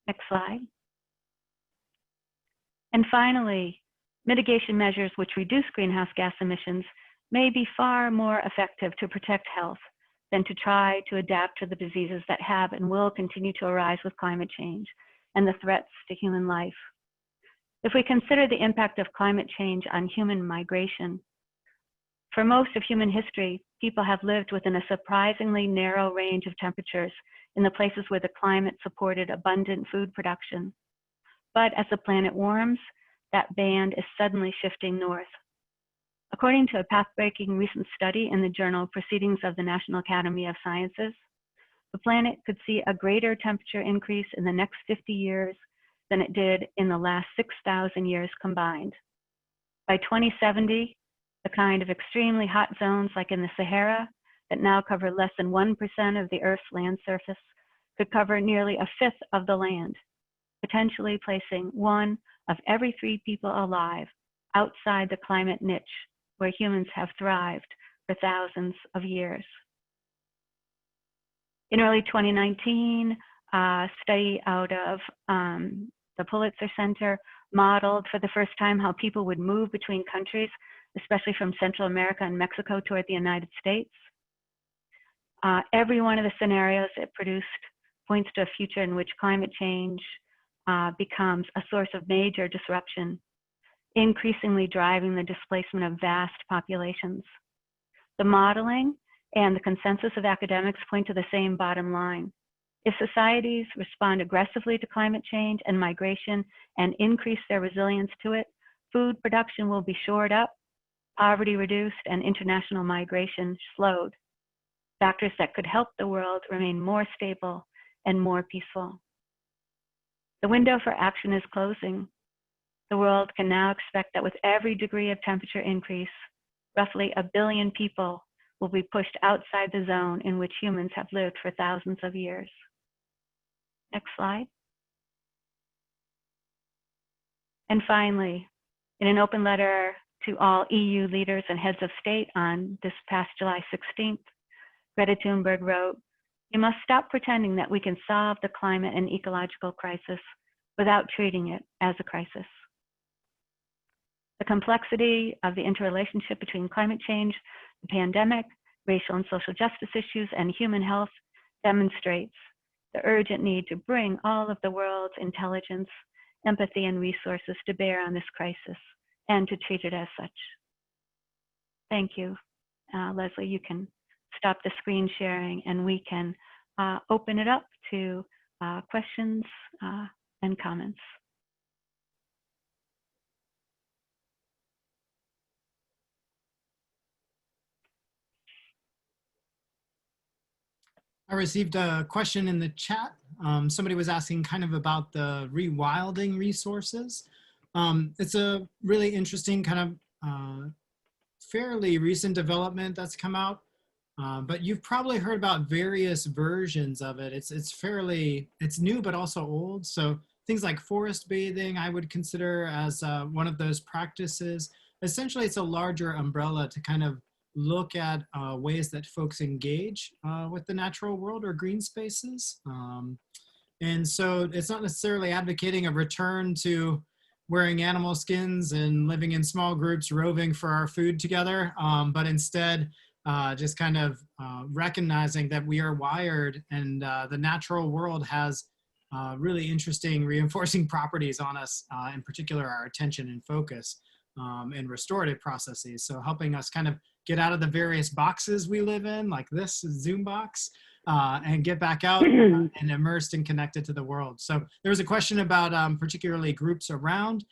Speaker 1: Next slide. And finally, mitigation measures which reduce greenhouse gas emissions may be far more effective to protect health than to try to adapt to the diseases that have and will continue to arise with climate change and the threats to human life. If we consider the impact of climate change on human migration, for most of human history, people have lived within a surprisingly narrow range of temperatures in the places where the climate supported abundant food production. But as the planet warms, that band is suddenly shifting north. According to a path-breaking recent study in the journal Proceedings of the National Academy of Sciences, the planet could see a greater temperature increase in the next 50 years than it did in the last 6,000 years combined. By 2070, the kind of extremely hot zones like in the Sahara that now cover less than 1% of the Earth's land surface could cover nearly 1/5 of the land, potentially placing 1 of every 3 people alive outside the climate niche where humans have thrived for thousands of years. In early 2019, a study out of the Pulitzer Center modeled for the first time how people would move between countries, especially from Central America and Mexico toward the United States. Every one of the scenarios it produced points to a future in which climate change becomes a source of major disruption, increasingly driving the displacement of vast populations. The modeling and the consensus of academics point to the same bottom line. If societies respond aggressively to climate change and migration and increase their resilience to it, food production will be shored up, poverty reduced, and international migration slowed, factors that could help the world remain more stable and more peaceful. The window for action is closing. The world can now expect that with every degree of temperature increase, roughly 1 billion people will be pushed outside the zone in which humans have lived for thousands of years. Next slide. And finally, in an open letter to all EU leaders and heads of state on this past July 16th, Greta Thunberg wrote, "We must stop pretending that we can solve the climate and ecological crisis without treating it as a crisis." The complexity of the interrelationship between climate change, the pandemic, racial and social justice issues, and human health demonstrates the urgent need to bring all of the world's intelligence, empathy, and resources to bear on this crisis and to treat it as such. Thank you. Leslie, you can stop the screen sharing and we can open it up to questions and comments.
Speaker 2: I received a question in the chat. Somebody was asking kind of about the rewilding resources. It's a really interesting kind of fairly recent development that's come out, but you've probably heard about various versions of it. It's new, but also old. So things like forest bathing, I would consider as one of those practices. Essentially, it's a larger umbrella to kind of look at ways that folks engage with the natural world or green spaces. And so it's not necessarily advocating a return to wearing animal skins and living in small groups, roving for our food together, but instead just kind of recognizing that we are wired and the natural world has really interesting reinforcing properties on us, in particular our attention and focus and restorative processes. So helping us kind of get out of the various boxes we live in, like this Zoom box, and get back out and immersed and connected to the world. So there was a question about particularly groups around.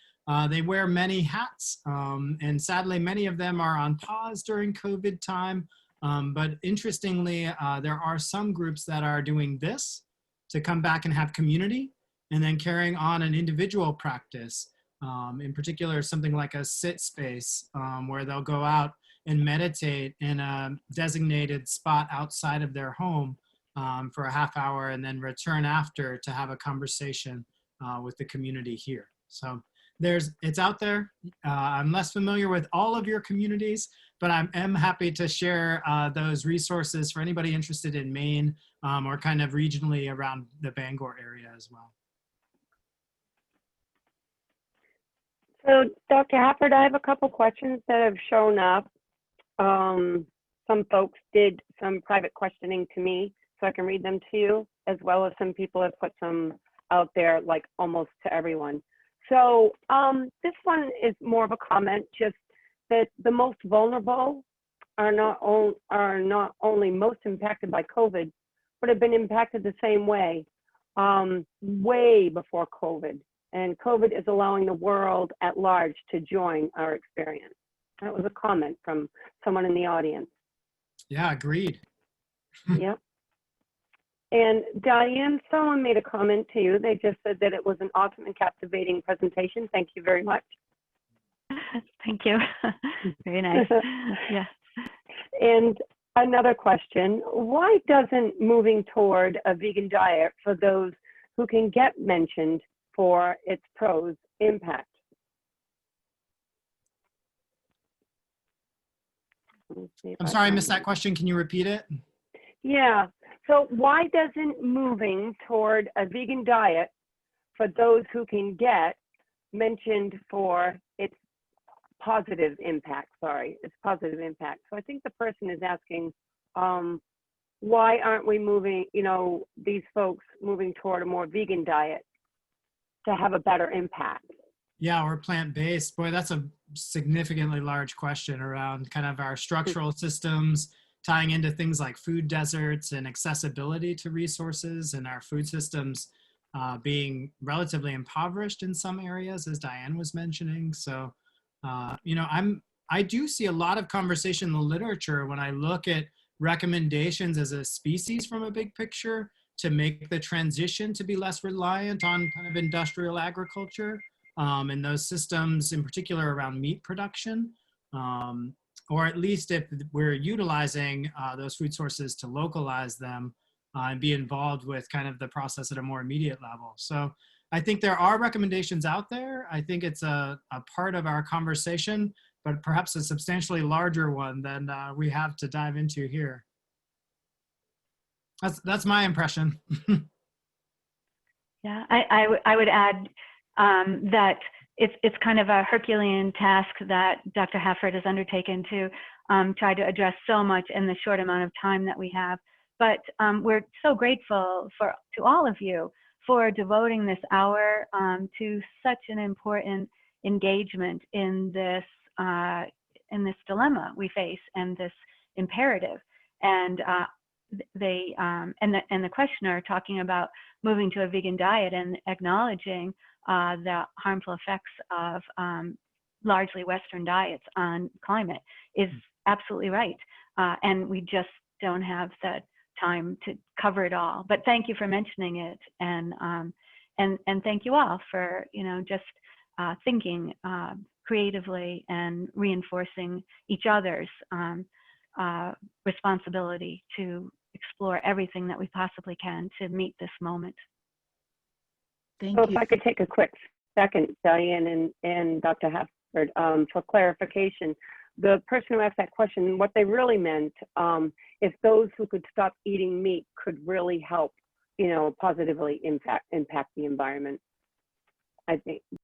Speaker 2: They wear many hats, and sadly, many of them are on pause during COVID time. But interestingly, there are some groups that are doing this to come back and have community and then carrying on an individual practice. In particular, something like a sit space where they'll go out and meditate in a designated spot outside of their home for a half hour and then return after to have a conversation with the community here. So it's out there. I'm less familiar with all of your communities, but I am happy to share those resources for anybody interested in Maine or kind of regionally around the Bangor area as well.
Speaker 4: So Dr. Hafford, I have a couple questions that have shown up. Some folks did some private questioning to me, so I can read them to you, as well as some people have put some out there, like almost to everyone. So this one is more of a comment, just that the most vulnerable are not only most impacted by COVID, but have been impacted the same way, way before COVID. And COVID is allowing the world at large to join our experience. That was a comment from someone in the audience.
Speaker 2: Yeah, agreed.
Speaker 4: Yep. And Diane, someone made a comment to you. They just said that it was an awesome and captivating presentation. Thank you very much.
Speaker 1: Thank you. Very nice. Yeah.
Speaker 4: And another question, why doesn't moving toward a vegan diet for those who can get mentioned for its pros impact?
Speaker 2: I'm sorry, I missed that question. Can you repeat it?
Speaker 4: Yeah. So why doesn't moving toward a vegan diet for those who can get mentioned for its positive impact? Its positive impact. So I think the person is asking, why aren't we moving, these folks moving toward a more vegan diet to have a better impact?
Speaker 2: Yeah, or plant-based. Boy, that's a significantly large question around kind of our structural systems, tying into things like food deserts and accessibility to resources, and our food systems being relatively impoverished in some areas, as Diane was mentioning. So, I do see a lot of conversation in the literature when I look at recommendations as a species from a big picture to make the transition to be less reliant on kind of industrial agriculture. And those systems in particular around meat production, or at least if we're utilizing those food sources to localize them and be involved with kind of the process at a more immediate level. So I think there are recommendations out there. I think it's a part of our conversation, but perhaps a substantially larger one than we have to dive into here. That's my impression.
Speaker 1: Yeah, I would add that it's kind of a Herculean task that Dr. Hafford has undertaken to try to address so much in the short amount of time that we have. But we're so grateful to all of you for devoting this hour to such an important engagement in this dilemma we face and this imperative. And the questioner talking about moving to a vegan diet and acknowledging the harmful effects of largely Western diets on climate is absolutely right. And we just don't have the time to cover it all. But thank you for mentioning it, and thank you all for just thinking creatively and reinforcing each other's responsibility to explore everything that we possibly can to meet this moment.
Speaker 4: So
Speaker 5: Thank
Speaker 4: if
Speaker 5: you.
Speaker 4: I could take a quick second, Diane and Dr. Hafford, for clarification, the person who asked that question, what they really meant, if those who could stop eating meat could really help, you know, positively impact the environment. I think